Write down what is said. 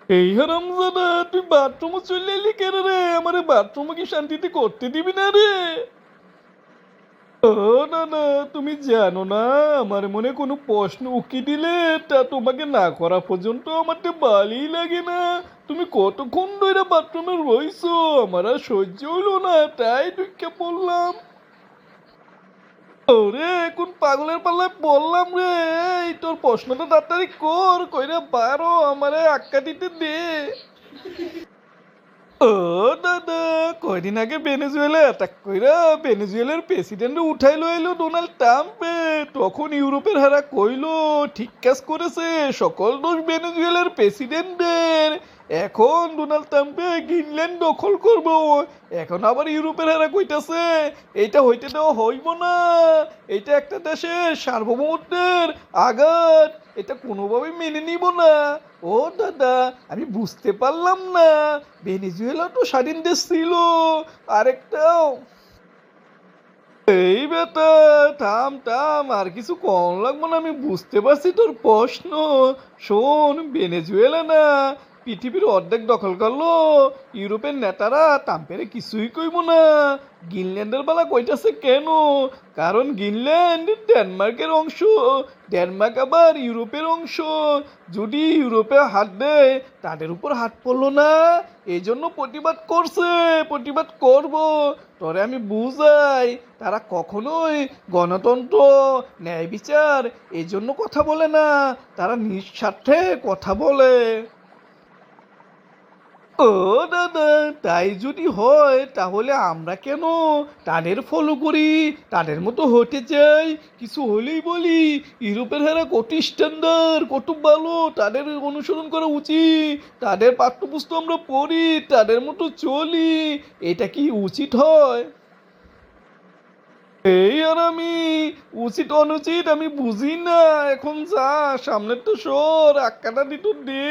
এই হারামজাদা, তুই বাথরুমে চলে এলি কেন রে? আমারে বাথরুমে কি শান্তিতে করতে দিবি না রে? ও না না, তুমি জানো না, আমার মনে কোনো প্রশ্ন উকি দিলে তা তোমাকে না করা পর্যন্ত আমার তো ভালোই লাগে না। তুমি কতক্ষণ ধরে বাথরুমে রইছো, আমার আর সহ্য হইলো না, তাই ঢুকে পড়লাম। ওরে, কোন পাগলের পাল্লায় পড়লাম রে? এই তোর প্রশ্নটা তাড়াতাড়ি কর, কইরা বারো আমারে আক্কা দিতে দে। ও দাদা, কয়দিন আগে ভেনেজুয়েলা অ্যাটাক কইরা ভেনেজুয়েলার প্রেসিডেন্ট উঠাইলো এলো ডোনাল্ড ট্রাম্পে। তখন ইউরোপের হারা কইলো ঠিক কাজ করেছে, সকল দোষ ভেনেজুয়েলার প্রেসিডেন্টের। এখন ডোনাল্ড ট্রাম্পে গ্রিনল্যান্ড দখল করবো। এখন আবার ইউরোপের হারা কইতাছে এইটা হইতে দেওয়া হইব না, এইটা একটা দেশের সার্বভৌমত্বের আঘাত, এটা কোনোভাবেই মেনে নিব না। ও দাদা, আমি বুঝতে পারলাম না, ভেনেজুয়েলা তো স্বাধীন দেশ ছিল, আরেকটাও। এই বেটা, থাম থাম, আর কিছু কম লাগবো না, আমি বুঝতে পারছি তোর প্রশ্ন। শোন, ভেনেজুয়েলা না পৃথিবীর অর্ধেক দখল করলো, ইউরোপের নেতারা ট্রাম্পের কিছুই কইব না। গ্রিনল্যান্ডের বেলা কইতাছে কেন? কারণ গ্রিনল্যান্ড ডেনমার্কের অংশ, ডেনমার্ক আবার ইউরোপের অংশ। যদি ইউরোপে হাত দেয়, তাদের উপর হাত পড়লো না, এই জন্য প্রতিবাদ করছে। প্রতিবাদ করব, তরে আমি বুঝাই, তারা কখনোই গণতন্ত্র, ন্যায় বিচার এই জন্য কথা বলে না, তারা নিঃস্বার্থে কথা বলে। ও দাদা, তাই যদি হয় তাহলে আমরা কেন তাদের ফলো করি, তাদের মতো হতে চাই? কিছু হলেই বলি ইউরোপের হারা কত স্ট্যান্ডার্ড, কত ভালো, তাদের অনুসরণ করা উচিত, তাদের পাঠ্যপুস্তক আমরা পড়ি, তাদের মতো চলি। এটা কি উচিত হয়? এই আর আমি উচিত অনুচিত আমি বুঝি না। এখন যা, সামনের তো সর, আক্কাটা দিত দে।